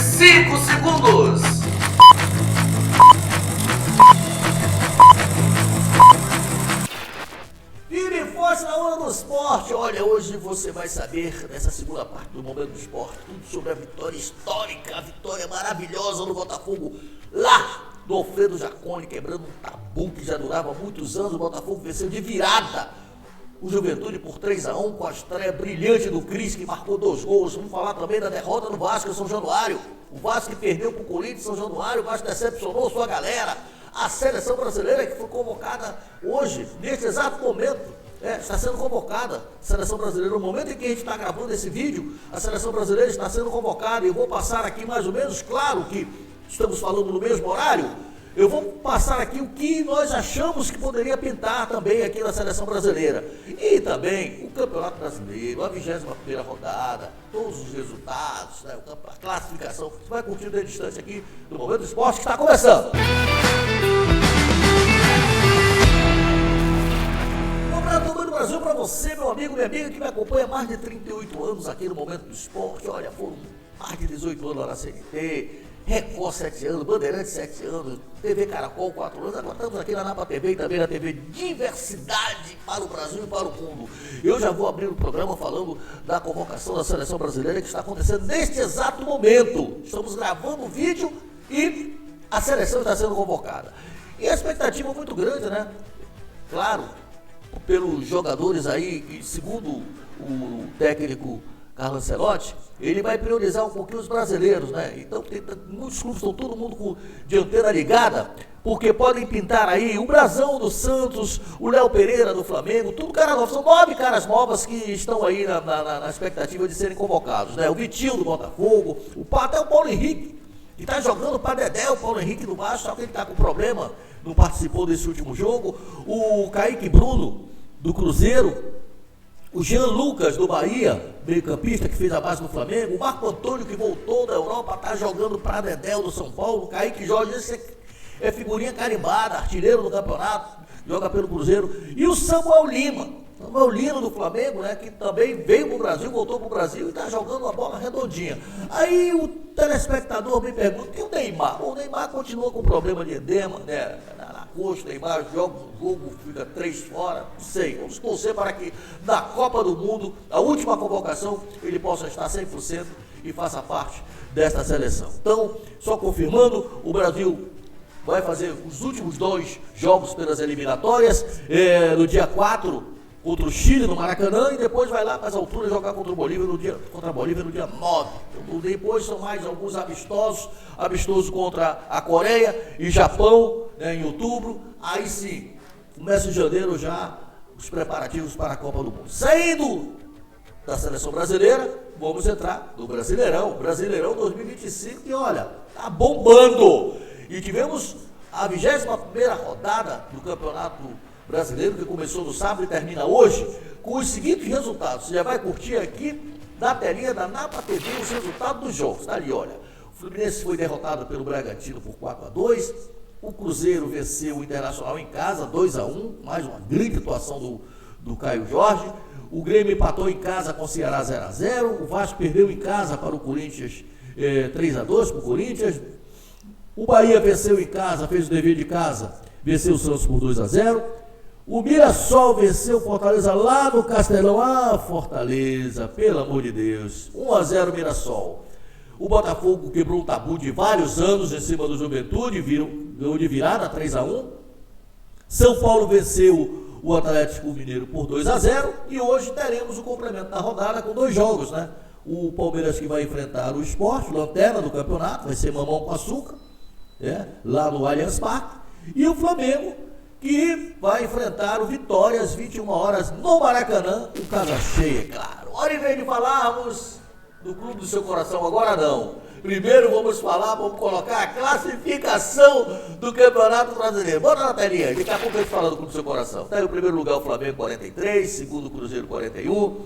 5 segundos. Firme e forte na onda do esporte. Olha, hoje você vai saber, nessa segunda parte do Momento do Esporte, tudo sobre a vitória histórica, a vitória maravilhosa do Botafogo lá do Alfredo Jaconi, quebrando um tabu que já durava muitos anos. O Botafogo venceu de virada o Juventude por 3-1, com a estreia brilhante do Cris, que marcou 2 gols. Vamos falar também da derrota do Vasco em São Januário. O Vasco que perdeu para o Corinthians em São Januário. O Vasco decepcionou sua galera. A seleção brasileira que foi convocada hoje, neste exato momento, está sendo convocada. A seleção brasileira, no momento em que a gente está gravando esse vídeo, a seleção brasileira está sendo convocada. E eu vou passar aqui mais ou menos, claro que estamos falando no mesmo horário, eu vou passar aqui o que nós achamos que poderia pintar também aqui na seleção brasileira. E também o Campeonato Brasileiro, a 21ª rodada, todos os resultados, né, a classificação. Você vai curtindo desde distante aqui do Momento do Esporte que está começando. Do Brasil para você, meu amigo, minha amiga, que me acompanha há mais de 38 anos aqui no Momento do Esporte. Olha, foram mais de 18 anos lá na CNT, Record 7 anos, Bandeirantes 7 anos, TV Caracol 4 anos, agora estamos aqui na Napa TV e também na TV Diversidade para o Brasil e para o mundo. Eu já vou abrir o programa falando da convocação da seleção brasileira que está acontecendo neste exato momento. Estamos gravando o vídeo e a seleção está sendo convocada. E a expectativa é muito grande, né? Claro, pelos jogadores aí, e segundo o técnico Carlo Ancelotti, ele vai priorizar um pouquinho os brasileiros, né? Então, muitos clubes estão todo mundo com de antena ligada, porque podem pintar aí o Brazão do Santos, o Léo Pereira do Flamengo, tudo cara novo. São 9 caras novas que estão aí na expectativa de serem convocados, né? O Vitinho do Botafogo, até o Paulo Henrique, que está jogando para Dedé, o Paulo Henrique do Vasco, só que ele está com problema, não participou desse último jogo. O Kaique Bruno do Cruzeiro, o Jean Lucas do Bahia, meio-campista que fez a base do Flamengo, o Marco Antônio que voltou da Europa, está jogando para Dedé do São Paulo, o Kaique Jorge, esse é figurinha carimbada, artilheiro do campeonato, joga pelo Cruzeiro, e o Samuel Lima do Flamengo, né, que também veio para o Brasil, voltou para o Brasil e está jogando uma bola redondinha. Aí o telespectador me pergunta, e o Neymar? O Neymar continua com problema de edema, né, na coxa. O Neymar joga um jogo, fica 3 fora, não sei. Vamos torcer para que na Copa do Mundo, a última convocação, ele possa estar 100% e faça parte desta seleção. Então, só confirmando, o Brasil vai fazer os últimos 2 jogos pelas eliminatórias, no dia 4, contra o Chile no Maracanã, e depois vai lá para as alturas jogar contra a Bolívia no dia 9. Então, depois são mais alguns amistosos contra a Coreia e Japão, né, em outubro. Aí sim, começa em janeiro já os preparativos para a Copa do Mundo. Saindo da seleção brasileira, vamos entrar no Brasileirão 2025, que olha, tá bombando. E tivemos a 21ª rodada do Campeonato Brasileiro, que começou no sábado e termina hoje, com os seguintes resultados. Você já vai curtir aqui na telinha da Napa TV os resultados dos jogos. Tá ali, olha. O Fluminense foi derrotado pelo Bragantino por 4-2. O Cruzeiro venceu o Internacional em casa, 2-1. Mais uma grande atuação do Caio Jorge. O Grêmio empatou em casa com o Ceará 0-0. O Vasco perdeu em casa para o Corinthians 3-2 para o Corinthians. O Bahia venceu em casa, fez o dever de casa, venceu o Santos por 2-0. O Mirassol venceu o Fortaleza lá no Castelão. Ah, Fortaleza, pelo amor de Deus. 1-0 Mirassol. O Botafogo quebrou um tabu de vários anos em cima do Juventude, ganhou de virada 3-1. São Paulo venceu o Atlético Mineiro por 2-0. E hoje teremos o complemento da rodada com 2 jogos, né? O Palmeiras que vai enfrentar o Sport, lanterna do campeonato, vai ser mamão com açúcar, lá no Allianz Parque. E o Flamengo, que vai enfrentar o Vitória às 21 horas no Maracanã, com casa cheia, é claro. Hora e vez de falarmos do clube do seu coração, agora não. Primeiro vamos colocar a classificação do Campeonato Brasileiro. Bora na telinha, daqui a pouco a gente fala do clube do seu coração. Está aí o primeiro lugar o Flamengo 43, segundo o Cruzeiro 41,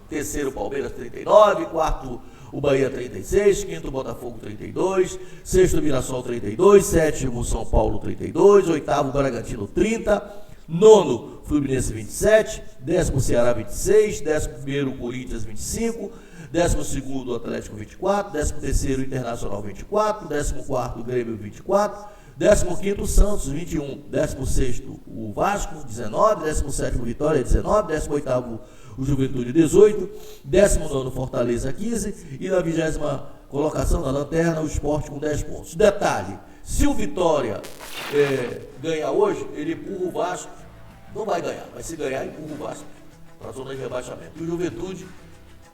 terceiro o Palmeiras 39, quarto o Bahia 36, quinto o Botafogo 32, sexto o Mirassol 32, sétimo o São Paulo 32, oitavo o Bragantino 30, Nono, Fluminense 27, 10º Ceará 26, 11º Corinthians 25, 12º Atlético 24, 13º Internacional 24, 14º Grêmio 24, 15º Santos 21, 16º o Vasco 19, 17º Vitória 19, 18º o Juventude 18, 19º Fortaleza 15 e na 20ª colocação na lanterna o Sport com 10 pontos. Detalhe, se o Vitória ganhar hoje, ele empurra o Vasco, não vai ganhar, mas se ganhar, empurra o Vasco para a zona de rebaixamento. E o Juventude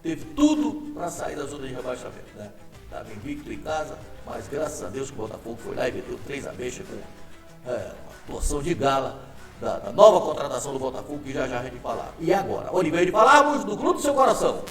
teve tudo para sair da zona de rebaixamento, né? Estava invicto em casa, mas graças a Deus que o Botafogo foi lá e meteu 3 ameixas com uma atuação de gala da nova contratação do Botafogo, que já a gente falar. E agora, onde vem de falarmos do Clube do Seu Coração.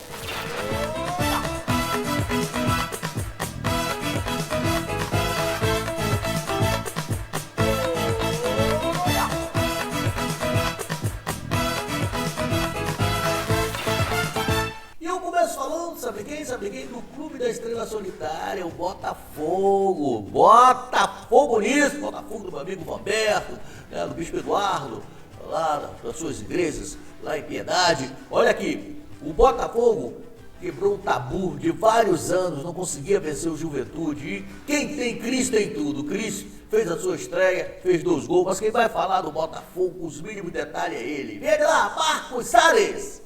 Sabe quem? Do Clube da Estrela Solitária, o Botafogo. Botafogo nisso, Botafogo do meu amigo Roberto, né, do Bispo Eduardo, lá das suas igrejas, lá em Piedade. Olha aqui, o Botafogo quebrou um tabu de vários anos, não conseguia vencer o Juventude. E quem tem Cris tem tudo. Cris fez a sua estreia, fez 2 gols, mas quem vai falar do Botafogo, os mínimos detalhes é ele. Vem lá, Marcos Salles!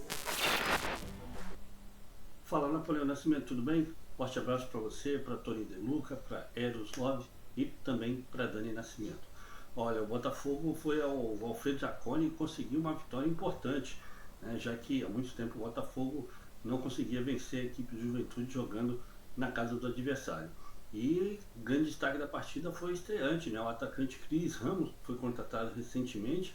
Fala, Napoleão Nascimento, tudo bem? Forte abraço para você, para Tony De Luca, para Eros Love e também para Dani Nascimento. Olha, o Botafogo foi ao Alfredo Jaconi e conseguiu uma vitória importante, né, já que há muito tempo o Botafogo não conseguia vencer a equipe de Juventude jogando na casa do adversário. E o grande destaque da partida foi o estreante, né, o atacante Cris Ramos, que foi contratado recentemente,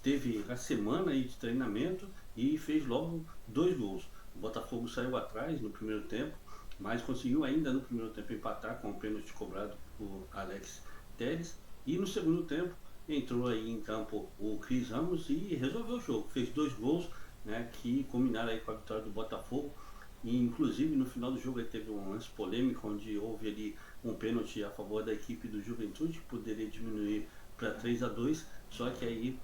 teve a semana aí de treinamento e fez logo 2 gols. O Botafogo saiu atrás no primeiro tempo, mas conseguiu ainda no primeiro tempo empatar com um pênalti cobrado por Alex Telles. E no segundo tempo entrou aí em campo o Cris Ramos e resolveu o jogo. Fez 2 gols, né, que culminaram aí com a vitória do Botafogo. E inclusive no final do jogo aí teve um lance polêmico onde houve ali um pênalti a favor da equipe do Juventude, que poderia diminuir para 3-2, só que aí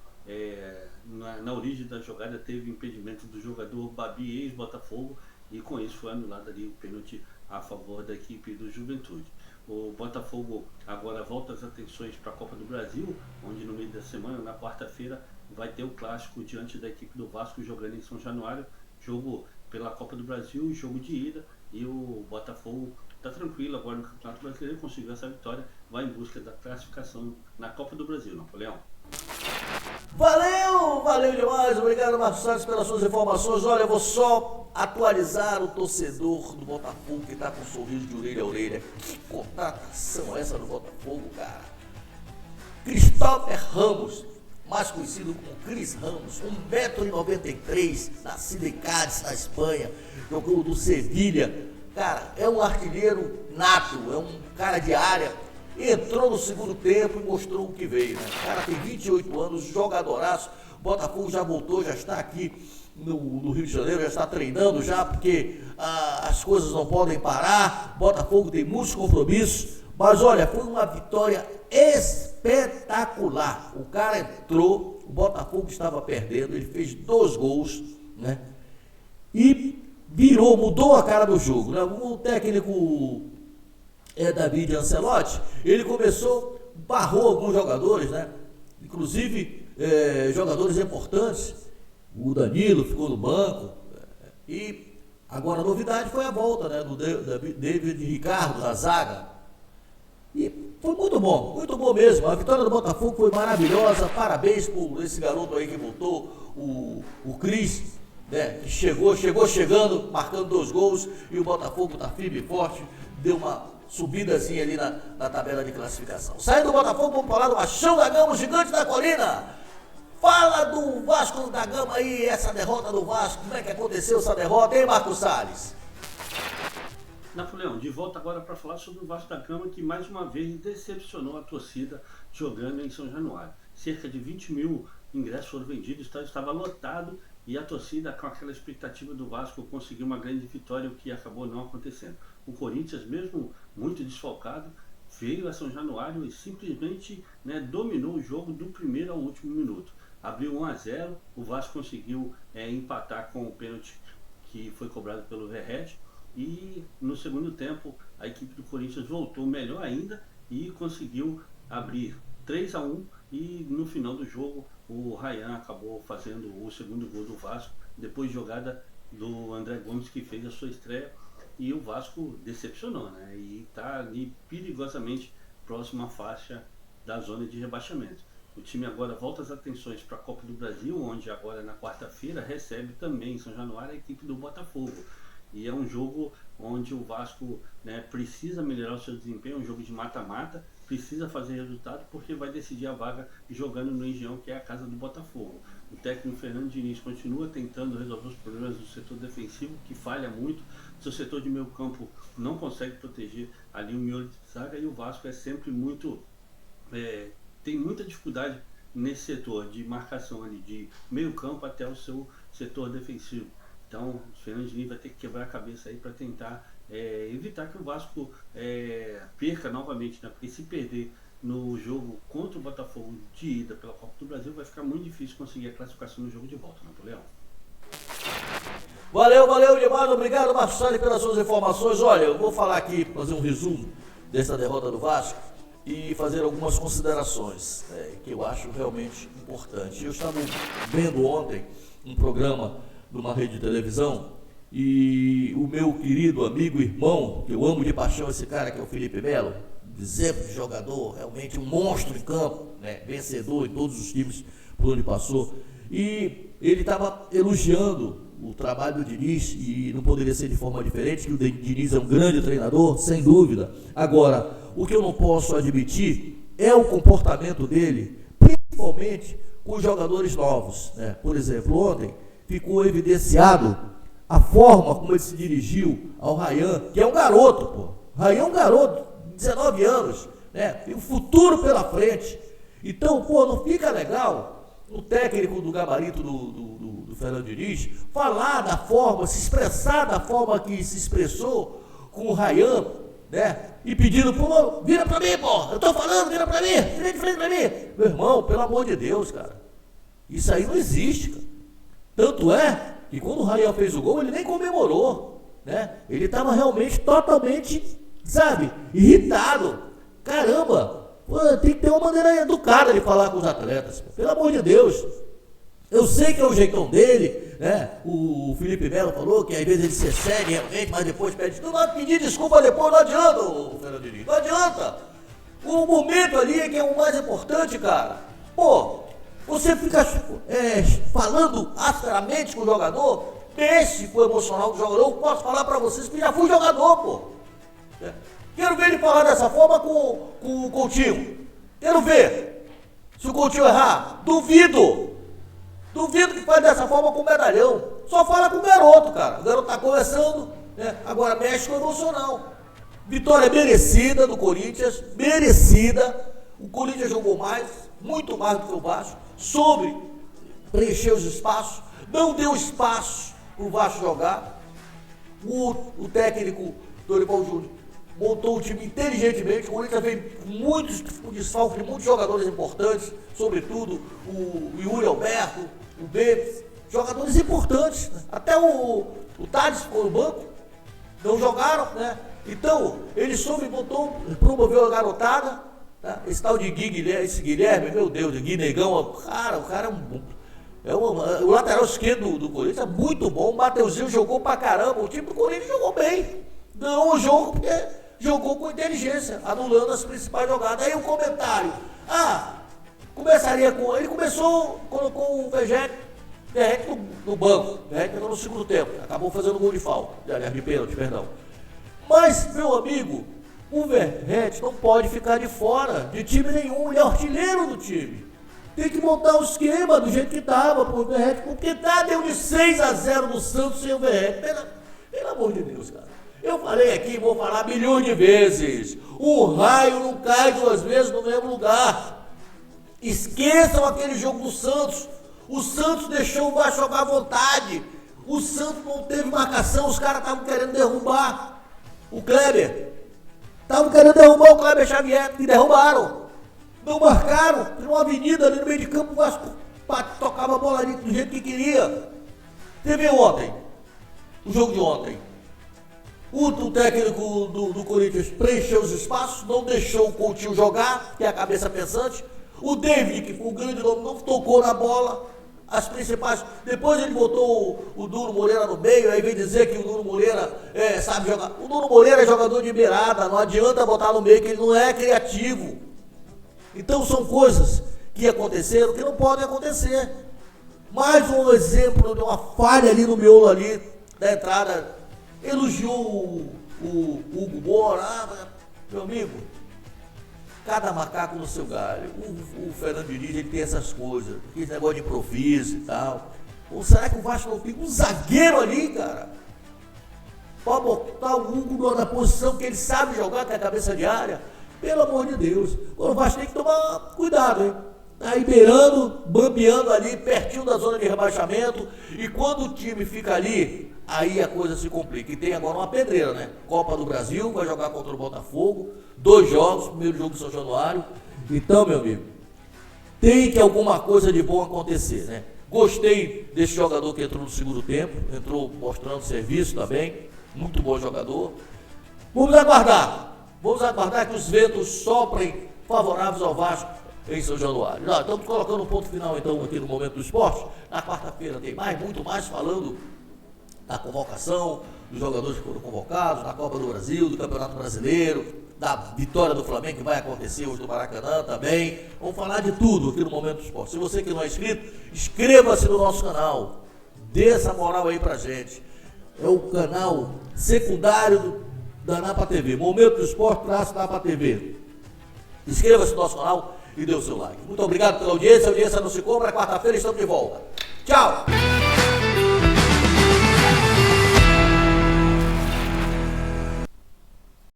na origem da jogada teve impedimento do jogador Babi, ex-Botafogo, e com isso foi anulado ali o pênalti a favor da equipe do Juventude. O Botafogo agora volta as atenções para a Copa do Brasil, onde no meio da semana, na quarta-feira, vai ter o clássico diante da equipe do Vasco jogando em São Januário, jogo pela Copa do Brasil, jogo de ida, e o Botafogo está tranquilo agora no Campeonato Brasileiro, conseguiu essa vitória, vai em busca da classificação na Copa do Brasil. Napoleão. Valeu demais, obrigado Marcos Salles pelas suas informações. Olha, eu vou só atualizar o torcedor do Botafogo que está com um sorriso de orelha a orelha. Que contratação é essa do Botafogo, cara? Christopher Ramos, mais conhecido como Cris Ramos, 1,93 m, nascido em Cádiz, na Espanha, jogou do Sevilha. Cara, é um artilheiro nato, é um cara de área. Entrou no segundo tempo e mostrou o que veio, né? O cara tem 28 anos, jogadoraço. O Botafogo já voltou, já está aqui no Rio de Janeiro, já está treinando já, porque as coisas não podem parar. O Botafogo tem muitos compromissos. Mas olha, foi uma vitória espetacular. O cara entrou, o Botafogo estava perdendo, ele fez 2 gols, né? E virou, mudou a cara do jogo, né? O técnico David Ancelotti, ele começou, barrou alguns jogadores, né? Inclusive jogadores importantes. O Danilo ficou no banco. E agora a novidade foi a volta, né, do David Ricardo na zaga. E foi muito bom mesmo. A vitória do Botafogo foi maravilhosa. Parabéns por esse garoto aí que voltou, o Cris, né, que chegou chegando, marcando 2 gols. E o Botafogo está firme e forte. Deu uma subidazinha ali na tabela de classificação. Saindo do Botafogo, vamos falar do Machão da Gama, o gigante da colina. Fala do Vasco da Gama aí, essa derrota do Vasco. Como é que aconteceu essa derrota, hein, Marcos Salles? Napoleão, de volta agora para falar sobre o Vasco da Gama, que mais uma vez decepcionou a torcida jogando em São Januário. Cerca de 20 mil ingressos foram vendidos, estava lotado, e a torcida, com aquela expectativa do Vasco, conseguiu uma grande vitória, o que acabou não acontecendo. O Corinthians, mesmo muito desfalcado, veio a São Januário e simplesmente, né, dominou o jogo do primeiro ao último minuto. abriu 1-0, o Vasco conseguiu empatar com o pênalti que foi cobrado pelo Verratti, e no segundo tempo a equipe do Corinthians voltou melhor ainda e conseguiu abrir 3-1, e no final do jogo o Ryan acabou fazendo o segundo gol do Vasco, depois de jogada do André Gomes, que fez a sua estreia, e o Vasco decepcionou, né? E está ali perigosamente próximo à faixa da zona de rebaixamento. O time agora volta as atenções para a Copa do Brasil, onde agora na quarta-feira recebe também em São Januário a equipe do Botafogo. E é um jogo onde o Vasco, né, precisa melhorar o seu desempenho, é um jogo de mata-mata, precisa fazer resultado, porque vai decidir a vaga jogando no Engenhão, que é a casa do Botafogo. O técnico Fernando Diniz continua tentando resolver os problemas do setor defensivo, que falha muito. O seu setor de meio campo não consegue proteger ali o miolo de zaga, e o Vasco é sempre muito... tem muita dificuldade nesse setor de marcação ali, de meio campo até o seu setor defensivo. Então o Fernando Diniz vai ter que quebrar a cabeça aí para tentar evitar que o Vasco perca novamente, né? Porque se perder no jogo contra o Botafogo de ida pela Copa do Brasil, vai ficar muito difícil conseguir a classificação no jogo de volta, Napoleão. Valeu demais, obrigado, Marcelo, pelas suas informações. Olha, eu vou falar aqui, fazer um resumo dessa derrota do Vasco e fazer algumas considerações que eu acho realmente importantes. Eu estava vendo ontem um programa de uma rede de televisão, e o meu querido amigo, irmão, que eu amo de paixão esse cara, que é o Felipe Melo, exemplo de jogador, realmente um monstro em campo, né, vencedor em todos os times por onde passou, e ele estava elogiando o trabalho do Diniz, e não poderia ser de forma diferente, que o Diniz é um grande treinador, sem dúvida. Agora, o que eu não posso admitir é o comportamento dele, principalmente com os jogadores novos, né? Por exemplo, ontem ficou evidenciado a forma como ele se dirigiu ao Ryan, que é um garoto, pô. Ryan é um garoto, 19 anos, né? Tem um futuro pela frente. Então, pô, não fica legal o técnico do gabarito do Fernando Diniz falar da forma, se expressar da forma que se expressou com o Ryan, né? E pedindo, pô, vira pra mim, pô, eu tô falando, vira pra mim, vira de frente pra mim. Meu irmão, pelo amor de Deus, cara, isso aí não existe, cara. Tanto é que quando o Ryan fez o gol, ele nem comemorou, né? Ele estava realmente totalmente, sabe, irritado. Caramba, pô, tem que ter uma maneira educada de falar com os atletas, pô. Pelo amor de Deus. Eu sei que é o jeitão dele, né? O Felipe Melo falou que às vezes ele se excede realmente, mas depois pede, não vai pedir desculpa depois, não adianta, o Fernando Diniz, não adianta. O momento ali é que é o mais importante, cara. Pô, você fica falando asperamente com o jogador, mexe com o emocional do jogador. Eu posso falar pra vocês que já fui jogador, pô. Quero ver ele falar dessa forma com o Coutinho. Quero ver. Se o Coutinho errar, duvido. Duvido que faz dessa forma com o medalhão. Só fala com o garoto, cara. O garoto tá começando, né? Agora mexe com o emocional. Vitória merecida do Corinthians, merecida. O Corinthians jogou mais, muito mais do que o Vasco. Soube preencher os espaços, não deu espaço para o Vasco jogar. O técnico Dorival Júnior montou o time inteligentemente. O Corinthians veio com desfalque de muitos jogadores importantes, sobretudo o Yuri Alberto, o Betis, jogadores importantes, né? Até o Tades ficou no banco, não jogaram, né? Então, ele soube, promoveu a garotada, tá? Esse tal de esse Guilherme, meu Deus, de Gui Negão, cara, o cara o lateral esquerdo do Corinthians é muito bom. O Mateuzinho jogou pra caramba. O time do Corinthians jogou bem, ganhou o jogo porque jogou com inteligência, anulando as principais jogadas. Aí o comentário, começaria com, ele colocou o Verratti no banco. O Verratti entrou no segundo tempo, acabou fazendo gol de falta, de pênalti, perdão. Mas, meu amigo, o Verratti não pode ficar de fora de time nenhum. Ele é o artilheiro do time. Tem que montar o esquema do jeito que estava pro Verratti, porque deu de 6-0 no Santos sem o Verratti. Pelo amor de Deus, cara. Eu falei aqui, vou falar milhões de vezes. O raio não cai duas vezes no mesmo lugar. Esqueçam aquele jogo do Santos. O Santos deixou o Vasco jogar à vontade. O Santos não teve marcação, os caras estavam querendo derrubar o Kleber. Estavam querendo derrubar o Kleber Xavier, e derrubaram. Não marcaram, tem uma avenida ali no meio de campo, o Vasco tocava a bola ali do jeito que queria. Teve ontem, o jogo de ontem. O técnico do Corinthians preencheu os espaços, não deixou o Coutinho jogar, que é a cabeça pensante. O David, que foi o grande nome, não tocou na bola. As principais. Depois ele botou o Nuno Moreira no meio, aí vem dizer que o Nuno Moreira sabe jogar. O Nuno Moreira é jogador de beirada, não adianta botar no meio, que ele não é criativo. Então são coisas que aconteceram que não podem acontecer. Mais um exemplo de uma falha ali no miolo ali da entrada. Elogiou o Hugo Moura. Meu amigo, cada macaco no seu galho. O Fernando Diniz, ele tem essas coisas, esse negócio de improviso e tal. Ou será que o Vasco não fica um zagueiro ali, cara? Para botar o Hugo na posição que ele sabe jogar, que é a cabeça de área? Pelo amor de Deus. O Vasco tem que tomar cuidado, hein? Aí beirando, bambeando ali, pertinho da zona de rebaixamento. E quando o time fica ali, aí a coisa se complica. E tem agora uma pedreira, né? Copa do Brasil, vai jogar contra o Botafogo. 2 jogos, primeiro jogo em São Januário. Então, meu amigo, tem que alguma coisa de bom acontecer, né? Gostei desse jogador que entrou no segundo tempo. Entrou mostrando serviço também. Muito bom jogador. Vamos aguardar. Vamos aguardar que os ventos soprem favoráveis ao Vasco em São Januário. Nós estamos colocando um ponto final, então, aqui no Momento do Esporte. Na quarta-feira tem muito mais falando da convocação, dos jogadores que foram convocados, da Copa do Brasil, do Campeonato Brasileiro, da vitória do Flamengo, que vai acontecer hoje no Maracanã também. Vamos falar de tudo aqui no Momento do Esporte. Se você que não é inscrito, inscreva-se no nosso canal. Dê essa moral aí pra gente. É o canal secundário da Napa TV. Momento do Esporte, Napa TV. Inscreva-se no nosso canal e dê o seu like. Muito obrigado pela audiência. A audiência não se cobra. Quarta-feira estamos de volta. Tchau!